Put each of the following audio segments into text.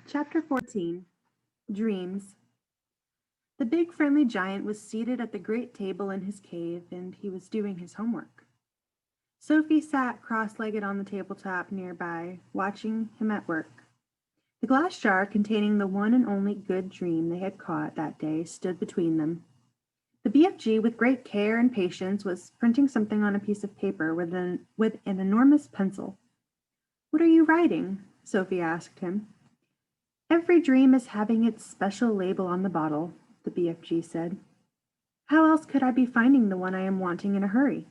Chapter 14 Dreams. The big friendly giant was seated at the great table in his cave, and he was doing his homework. Sophie sat cross-legged on the tabletop nearby, watching him at work. The glass jar containing the one and only good dream they had caught that day stood between them. The BFG, with great care and patience, was printing something on a piece of paper with an enormous pencil. "What are you writing?" Sophie asked him. "Every dream is having its special label on the bottle," the BFG said. "How else could I be finding the one I am wanting in a hurry?"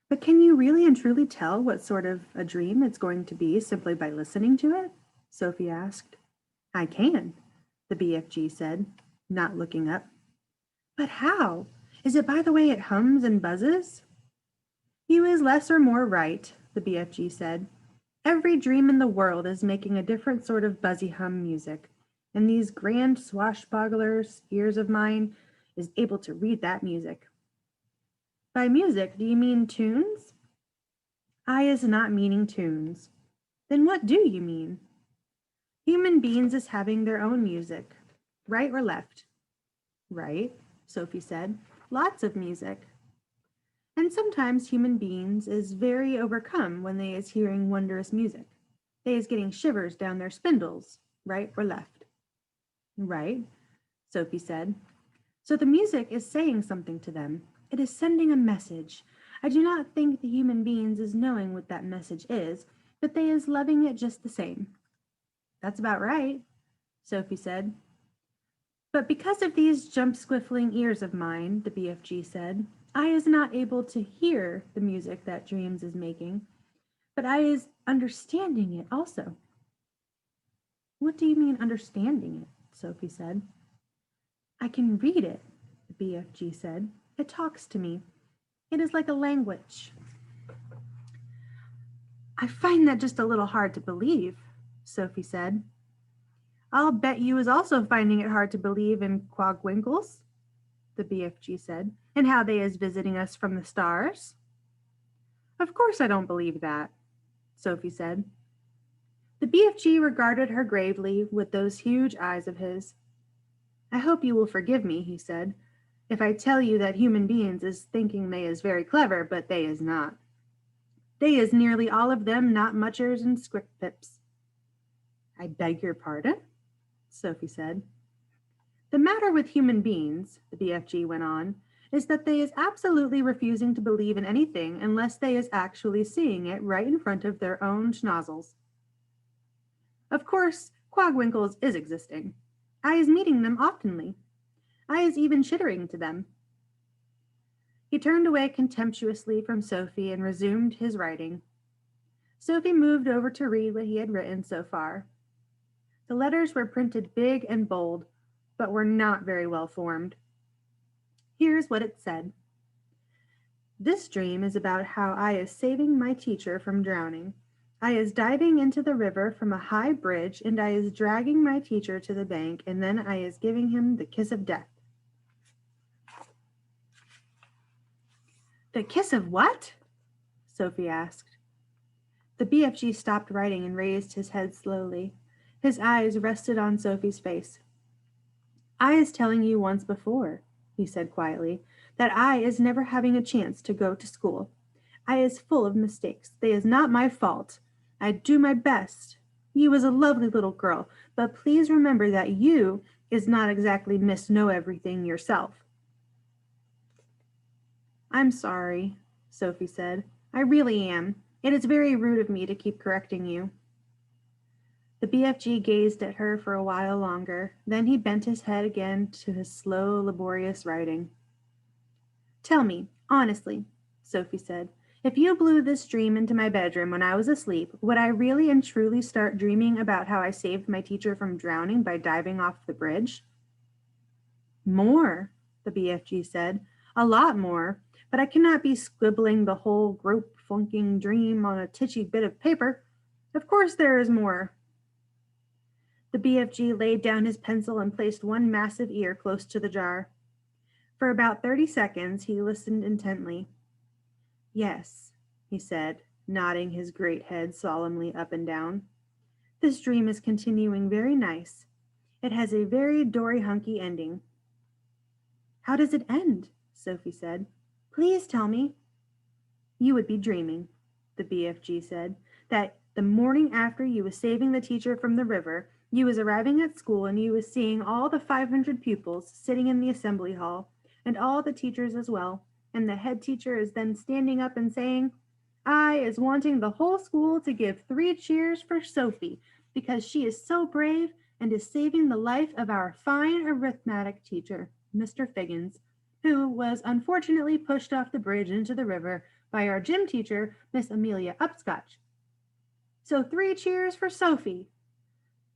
"But can you really and truly tell what sort of a dream it's going to be simply by listening to it?" Sophie asked. "I can," the BFG said, not looking up. "But how? Is it by the way it hums and buzzes?" "You is less or more right," the BFG said. "Every dream in the world is making a different sort of buzzy hum music, and these grand swashbucklers' ears of mine is able to read that music." "By music, do you mean tunes?" "I is not meaning tunes." "Then what do you mean?" "Human beings is having their own music." "Right or left?" "Right," Sophie said. "Lots of music." "And sometimes human beings is very overcome when they is hearing wondrous music. They is getting shivers down their spindles." "Right or left?" "Right," Sophie said. "So the music is saying something to them. It is sending a message. I do not think the human beings is knowing what that message is, but they is loving it just the same." "That's about right," Sophie said. "But because of these jump-squiffling ears of mine," the BFG said, "I is not able to hear the music that dreams is making, but I is understanding it also." "What do you mean understanding it?" Sophie said. "I can read it," the BFG said. "It talks to me. It is like a language." "I find that just a little hard to believe," Sophie said. "I'll bet you is also finding it hard to believe in quagwinkles," the BFG said, "and how they is visiting us from the stars." "Of course I don't believe that," Sophie said. The BFG regarded her gravely with those huge eyes of his. "I hope you will forgive me," he said, "if I tell you that human beings is thinking they is very clever, but they is not. They is nearly all of them not muchers and squick-pips." "I beg your pardon?" Sophie said. "The matter with human beings," the BFG went on, "is that they is absolutely refusing to believe in anything unless they is actually seeing it right in front of their own schnozzles. Of course, quagwinkles is existing. I is meeting them oftenly. I is even chittering to them." He turned away contemptuously from Sophie and resumed his writing. Sophie moved over to read what he had written so far. The letters were printed big and bold, but were not very well formed. Here's what it said. "This dream is about how I is saving my teacher from drowning. I is diving into the river from a high bridge, and I is dragging my teacher to the bank, and then I is giving him the kiss of death." "The kiss of what?" Sophie asked. The BFG stopped writing and raised his head slowly. His eyes rested on Sophie's face. "I is telling you once before," he said quietly, "that I is never having a chance to go to school. I is full of mistakes. They is not my fault. I do my best. You is a lovely little girl, but please remember that you is not exactly Miss Know-Everything yourself." "I'm sorry," Sophie said. "I really am. It is very rude of me to keep correcting you." The BFG gazed at her for a while longer. Then he bent his head again to his slow, laborious writing. "Tell me, honestly," Sophie said, "if you blew this dream into my bedroom when I was asleep, would I really and truly start dreaming about how I saved my teacher from drowning by diving off the bridge?" "More," the BFG said. "A lot more. But I cannot be scribbling the whole grope flunking dream on a titchy bit of paper. Of course there is more." The BFG laid down his pencil and placed one massive ear close to the jar. For about 30 seconds he listened intently. "Yes," he said, nodding his great head solemnly up and down. This dream is continuing very nice. It has a very dory-hunky ending. How does it end? Sophie said. Please tell me. You would be dreaming, the BFG said, that the morning after you was saving the teacher from the river, you was arriving at school and you was seeing all the 500 pupils sitting in the assembly hall, and all the teachers as well, and the head teacher is then standing up and saying, I is wanting the whole school to give 3 cheers for Sophie, because she is so brave and is saving the life of our fine arithmetic teacher, Mr. Figgins, who was unfortunately pushed off the bridge into the river by our gym teacher, Miss Amelia Upscotch. So 3 cheers for Sophie.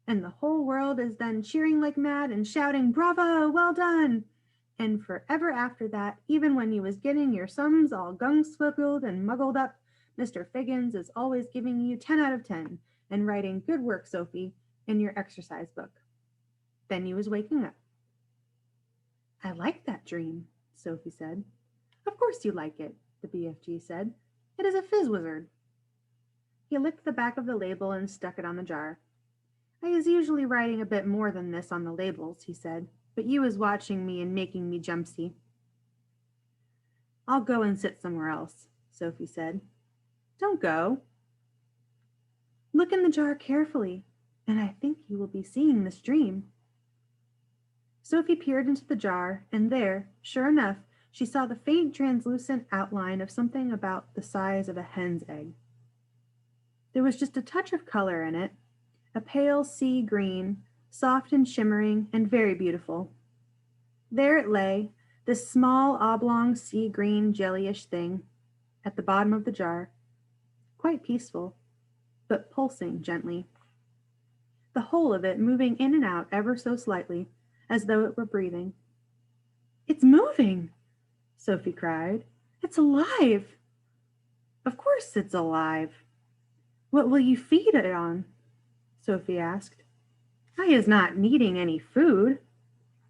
And the whole world is then cheering like mad and shouting, Bravo, well done. And forever after that, even when you was getting your sums all gung-swiggled and muggled up, Mr. Figgins is always giving you 10 out of 10 and writing good work, Sophie, in your exercise book. Then you was waking up. I like that dream, Sophie said. Of course you like it, the BFG said. It is a fizz wizard. He licked the back of the label and stuck it on the jar. I is usually writing a bit more than this on the labels, he said, but you is watching me and making me jumpsy. I'll go and sit somewhere else, Sophie said. Don't go. Look in the jar carefully, and I think you will be seeing this dream. Sophie peered into the jar, and there, sure enough, she saw the faint translucent outline of something about the size of a hen's egg. There was just a touch of color in it, a pale sea green, soft and shimmering and very beautiful. There it lay, this small oblong sea green jellyish thing, at the bottom of the jar, quite peaceful, but pulsing gently. The whole of it moving in and out ever so slightly, as though it were breathing. It's moving, Sophie cried. It's alive. Of course it's alive. What will you feed it on? Sophie asked. I is not needing any food,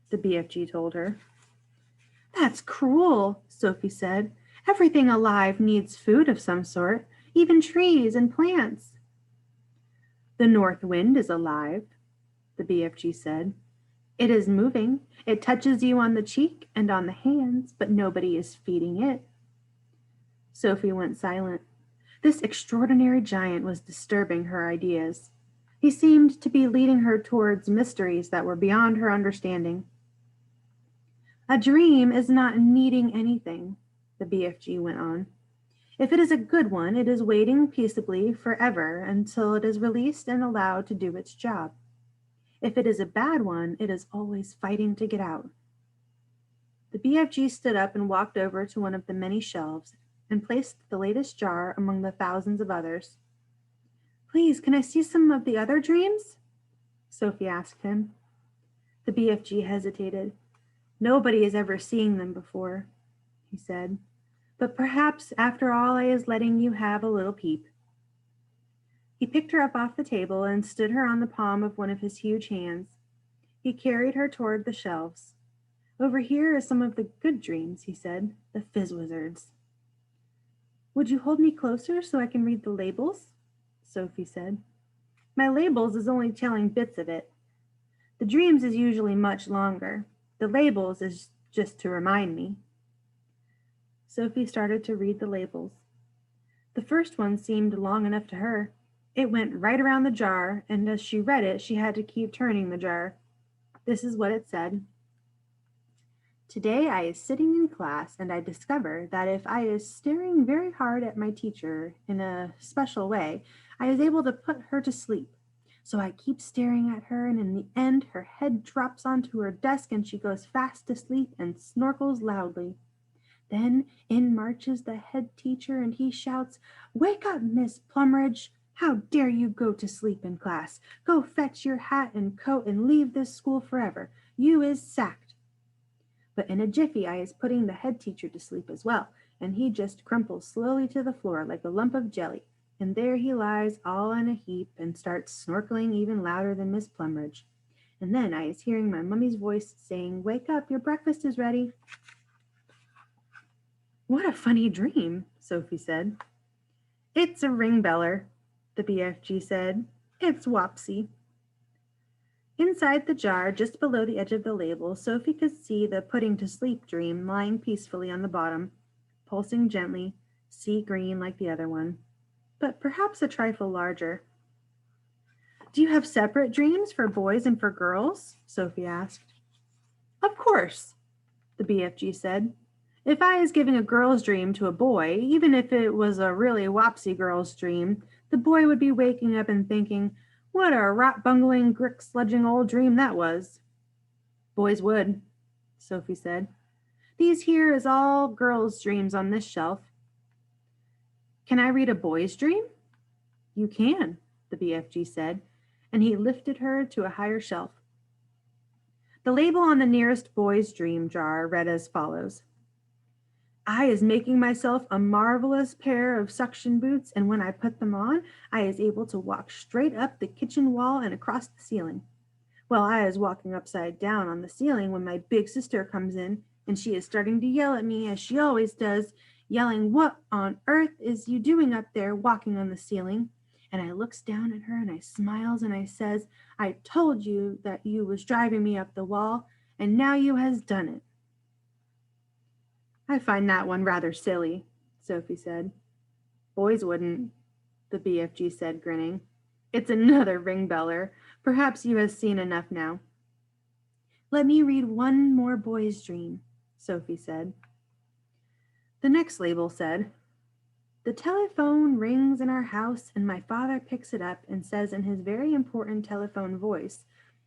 the BFG told her. That's cruel, Sophie said. Everything alive needs food of some sort, even trees and plants. The north wind is alive, the BFG said. It is moving. It touches you on the cheek and on the hands, but nobody is feeding it. Sophie went silent. This extraordinary giant was disturbing her ideas. He seemed to be leading her towards mysteries that were beyond her understanding. A dream is not needing anything, the BFG went on. If it is a good one, it is waiting peaceably forever until it is released and allowed to do its job. If it is a bad one, it is always fighting to get out. The BFG stood up and walked over to one of the many shelves and placed the latest jar among the thousands of others. Please, can I see some of the other dreams? Sophie asked him. The BFG hesitated. Nobody is ever seeing them before, he said. But perhaps, after all, I is letting you have a little peep. He picked her up off the table and stood her on the palm of one of his huge hands. He carried her toward the shelves. Over here are some of the good dreams, he said, the fizz wizards. Would you hold me closer so I can read the labels? Sophie said. My labels is only telling bits of it. The dreams is usually much longer. The labels is just to remind me. Sophie started to read the labels. The first one seemed long enough to her. It went right around the jar, and as she read it, she had to keep turning the jar. This is what it said. Today I is sitting in class, and I discover that if I is staring very hard at my teacher in a special way, I is able to put her to sleep. So I keep staring at her, and in the end, her head drops onto her desk, and she goes fast to sleep and snorkles loudly. Then in marches the head teacher, and he shouts, Wake up, Miss Plumridge! How dare you go to sleep in class? Go fetch your hat and coat and leave this school forever. You is sacked. But in a jiffy I is putting the head teacher to sleep as well, and he just crumples slowly to the floor like a lump of jelly, and there he lies all in a heap and starts snorkeling even louder than Miss Plumridge. And then I is hearing my mummy's voice saying, Wake up, your breakfast is ready. What a funny dream, Sophie said. It's a ring beller, the BFG said. It's Wopsy. Inside the jar, just below the edge of the label, Sophie could see the putting to sleep dream lying peacefully on the bottom, pulsing gently, sea green like the other one, but perhaps a trifle larger. Do you have separate dreams for boys and for girls? Sophie asked. Of course, the BFG said. If I was giving a girl's dream to a boy, even if it was a really wopsy girl's dream, the boy would be waking up and thinking, what a rot-bungling, grick-sludging old dream that was. Boys would, Sophie said. These here is all girls' dreams on this shelf. Can I read a boy's dream? You can, the BFG said, and he lifted her to a higher shelf. The label on the nearest boy's dream jar read as follows. I is making myself a marvelous pair of suction boots, and when I put them on, I is able to walk straight up the kitchen wall and across the ceiling. Well, I is walking upside down on the ceiling when my big sister comes in, and she is starting to yell at me, as she always does, yelling, what on earth is you doing up there walking on the ceiling? And I looks down at her and I smiles and I says, I told you that you was driving me up the wall, and now you has done it. I find that one rather silly, Sophie said. Boys wouldn't, the BFG said, grinning. It's another ring-beller. Perhaps you have seen enough now. Let me read one more boy's dream, Sophie said. The next label said, the telephone rings in our house and my father picks it up and says in his very important telephone voice,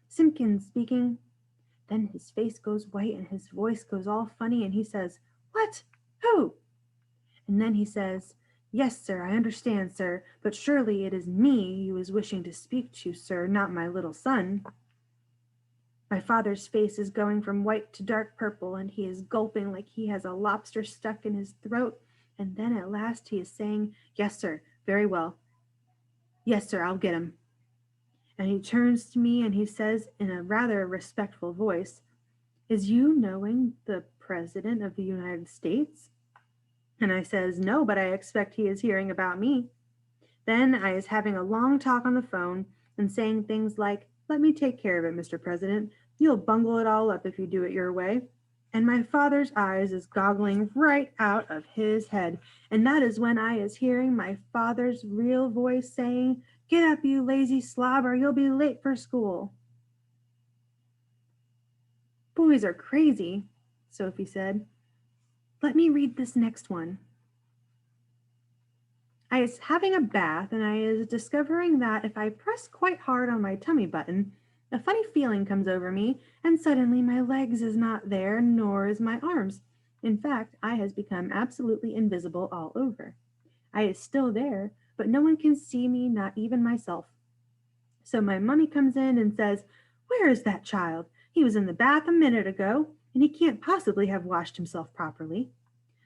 Simpkins speaking. Then his face goes white and his voice goes all funny and he says, what? Who? And then he says, yes, sir, I understand, sir, but surely it is me you is wishing to speak to, sir, not my little son. My father's face is going from white to dark purple, and he is gulping like he has a lobster stuck in his throat, and then at last he is saying, yes, sir, very well. Yes, sir, I'll get him. And he turns to me and he says in a rather respectful voice, is you knowing the President of the United States? And I says, no, but I expect he is hearing about me. Then I is having a long talk on the phone and saying things like, let me take care of it, Mr. President. You'll bungle it all up if you do it your way. And my father's eyes is goggling right out of his head. And that is when I is hearing my father's real voice saying, get up, you lazy slob, or you'll be late for school. Boys are crazy, Sophie said. Let me read this next one. I is having a bath and I is discovering that if I press quite hard on my tummy button, a funny feeling comes over me and suddenly my legs is not there nor is my arms. In fact, I has become absolutely invisible all over. I is still there, but no one can see me, not even myself. So my mummy comes in and says, where is that child? He was in the bath a minute ago, and he can't possibly have washed himself properly.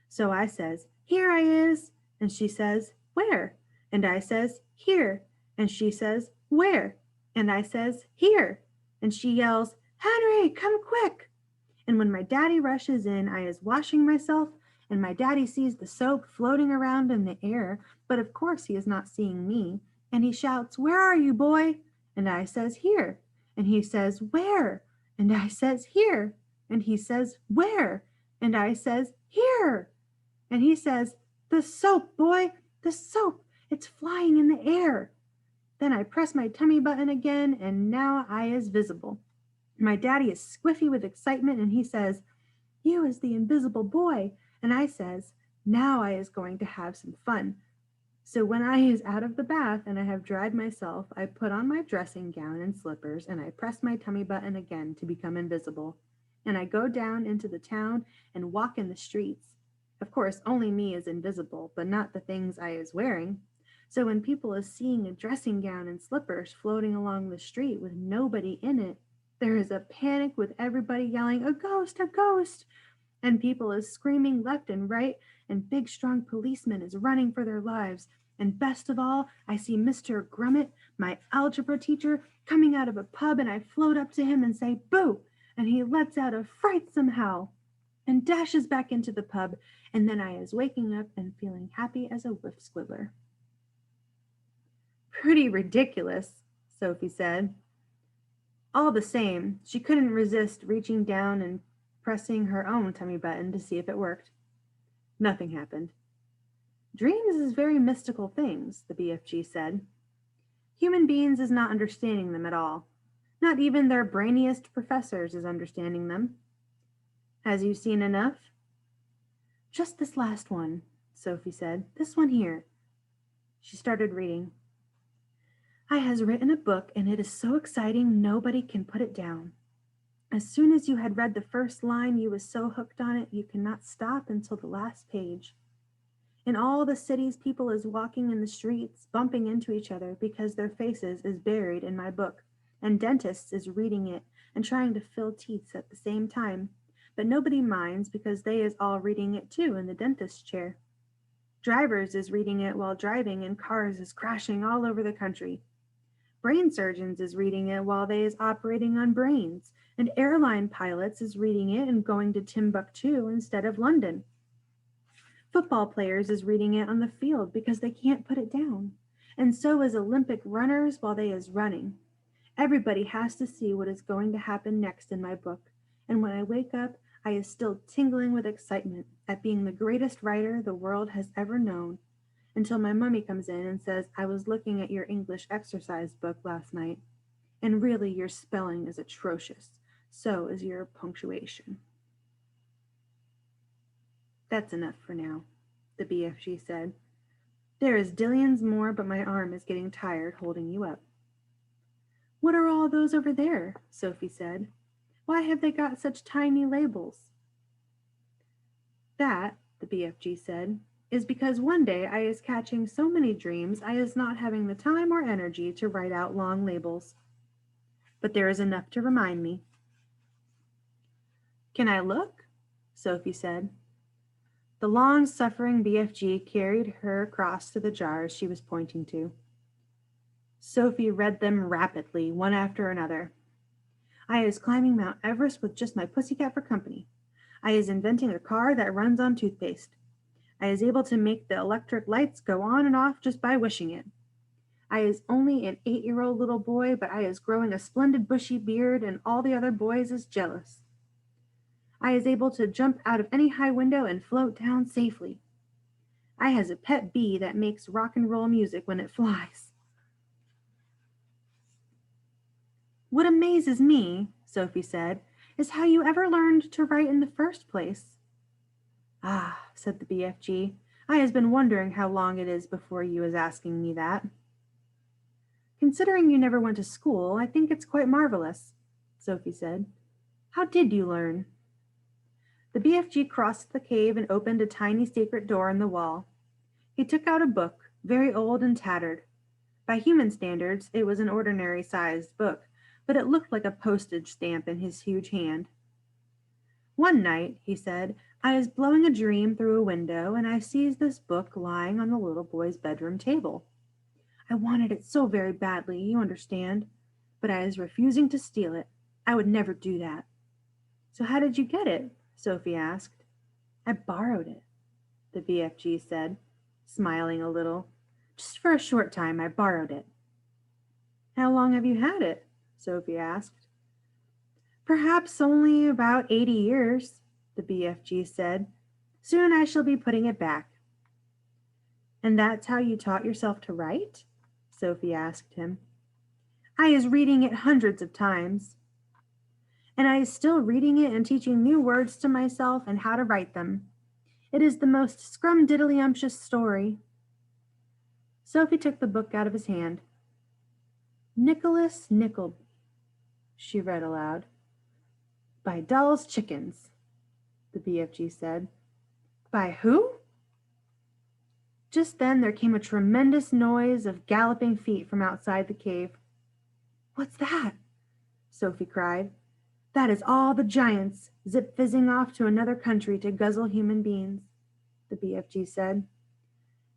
So I says, here I is. And she says, where? And I says, here. And she says, where? And I says, here. And she yells, Henry, come quick. And when my daddy rushes in, I is washing myself, and my daddy sees the soap floating around in the air, but of course he is not seeing me. And he shouts, where are you, boy? And I says, here. And he says, where? And I says, here. And he says, where? And I says, here. And he says, the soap, boy, the soap. It's flying in the air. Then I press my tummy button again, and now I is visible. My daddy is squiffy with excitement, and he says, you is the invisible boy. And I says, now I is going to have some fun. So when I is out of the bath and I have dried myself, I put on my dressing gown and slippers, and I press my tummy button again to become invisible. And I go down into the town and walk in the streets. Of course, only me is invisible, but not the things I is wearing. So when people is seeing a dressing gown and slippers floating along the street with nobody in it, there is a panic with everybody yelling, a ghost, a ghost! And people is screaming left and right, and big strong policemen is running for their lives. And best of all, I see Mr. Grummet, my algebra teacher, coming out of a pub, and I float up to him and say, boo! And he lets out a frightsome howl and dashes back into the pub, and then I is waking up and feeling happy as a whiff squibbler. Pretty ridiculous, Sophie said. All the same, she couldn't resist reaching down and pressing her own tummy button to see if it worked. Nothing happened. Dreams is very mystical things, the BFG said. Human beings is not understanding them at all. Not even their brainiest professors is understanding them. Has you seen enough? Just this last one, Sophie said. This one here. She started reading. I has written a book, and it is so exciting nobody can put it down. As soon as you had read the first line, you was so hooked on it you cannot stop until the last page. In all the cities, people is walking in the streets, bumping into each other because their faces is buried in my book, and dentists is reading it and trying to fill teeth at the same time, but nobody minds because they is all reading it too in the dentist's chair. Drivers is reading it while driving, and cars is crashing all over the country. Brain surgeons is reading it while they is operating on brains, and airline pilots is reading it and going to Timbuktu instead of London. Football players is reading it on the field because they can't put it down, and so is Olympic runners while they is running. Everybody has to see what is going to happen next in my book, and when I wake up, I is still tingling with excitement at being the greatest writer the world has ever known, until my mummy comes in and says I was looking at your English exercise book last night, and really your spelling is atrocious. So is your punctuation. That's enough for now, the BFG said. There is dillions more, but my arm is getting tired holding you up. What are all those over there? Sophie said. Why have they got such tiny labels? That, the BFG said, is because one day I is catching so many dreams I is not having the time or energy to write out long labels. But there is enough to remind me. Can I look? Sophie said. The long-suffering BFG carried her across to the jars she was pointing to. Sophie read them rapidly, one after another. I is climbing Mount Everest with just my pussycat for company. I is inventing a car that runs on toothpaste. I is able to make the electric lights go on and off just by wishing it. I is only an 8-year-old little boy, but I is growing a splendid bushy beard, and all the other boys is jealous. I is able to jump out of any high window and float down safely. I has a pet bee that makes rock and roll music when it flies. What amazes me, Sophie said, is how you ever learned to write in the first place. Ah, said the BFG, I has been wondering how long it is before you is asking me that. Considering you never went to school, I think it's quite marvelous, Sophie said. How did you learn? The BFG crossed the cave and opened a tiny secret door in the wall. He took out a book, very old and tattered. By human standards, it was an ordinary-sized book, but it looked like a postage stamp in his huge hand. One night, he said, I was blowing a dream through a window, and I sees this book lying on the little boy's bedroom table. I wanted it so very badly, you understand, but I was refusing to steal it. I would never do that. So how did you get it? Sophie asked. I borrowed it, the BFG said, smiling a little. Just for a short time, I borrowed it. How long have you had it? Sophie asked. Perhaps only about 80 years, the BFG said. Soon I shall be putting it back. And that's how you taught yourself to write? Sophie asked him. I is reading it hundreds of times. And I is still reading it and teaching new words to myself and how to write them. It is the most scrumdiddlyumptious story. Sophie took the book out of his hand. Nicholas Nickleby, she read aloud. By Dull's Chickens, the BFG said. By who? Just then there came a tremendous noise of galloping feet from outside the cave. What's that? Sophie cried. That is all the giants, zip-fizzing off to another country to guzzle human beings, the BFG said.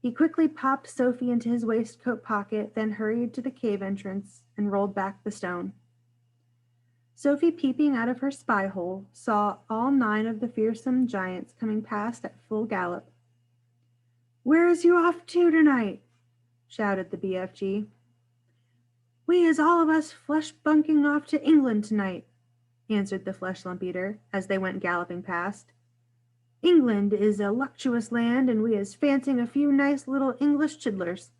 He quickly popped Sophie into his waistcoat pocket, then hurried to the cave entrance and rolled back the stone. Sophie, peeping out of her spy hole, saw all 9 of the fearsome giants coming past at full gallop. Where is you off to tonight? Shouted the BFG. We is all of us flesh bunking off to England tonight, answered the flesh lump eater as they went galloping past. England is a luctuous land, and we is fancying a few nice little English chidlers.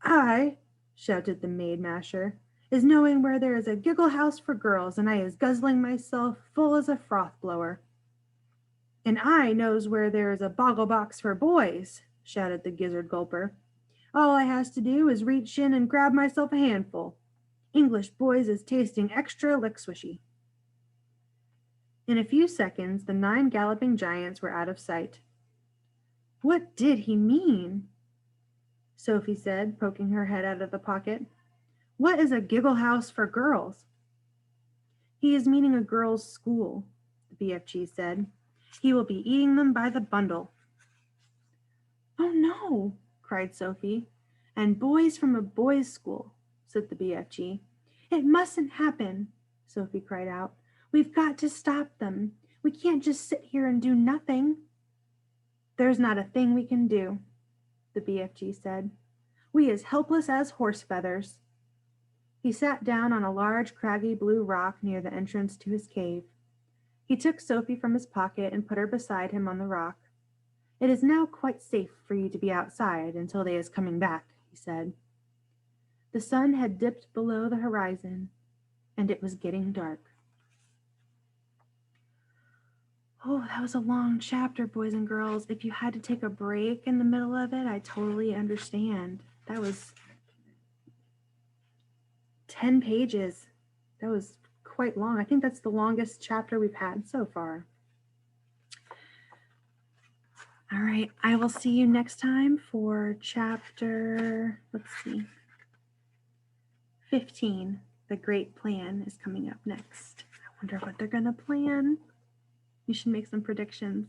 I, shouted the maid masher, is knowing where there is a giggle house for girls, and I is guzzling myself full as a froth blower. And I knows where there is a boggle box for boys, shouted the gizzard gulper. All I has to do is reach in and grab myself a handful. English boys is tasting extra lick swishy. In a few seconds, the 9 galloping giants were out of sight. What did he mean? Sophie said, poking her head out of the pocket. What is a giggle house for girls? He is meaning a girls' school, the BFG said. He will be eating them by the bundle. Oh no, cried Sophie. And boys from a boys' school, said the BFG. It mustn't happen, Sophie cried out. We've got to stop them. We can't just sit here and do nothing. There's not a thing we can do, the BFG said. We as helpless as horse feathers. He sat down on a large, craggy blue rock near the entrance to his cave. He took Sophie from his pocket and put her beside him on the rock. It is now quite safe for you to be outside until they is coming back, he said. The sun had dipped below the horizon, and it was getting dark. Oh, that was a long chapter, boys and girls. If you had to take a break in the middle of it, I totally understand. That was 10 pages. That was quite long. I think that's the longest chapter we've had so far. All right, I will see you next time for chapter, 15. The Great Plan is coming up next. I wonder what they're going to plan. We should make some predictions.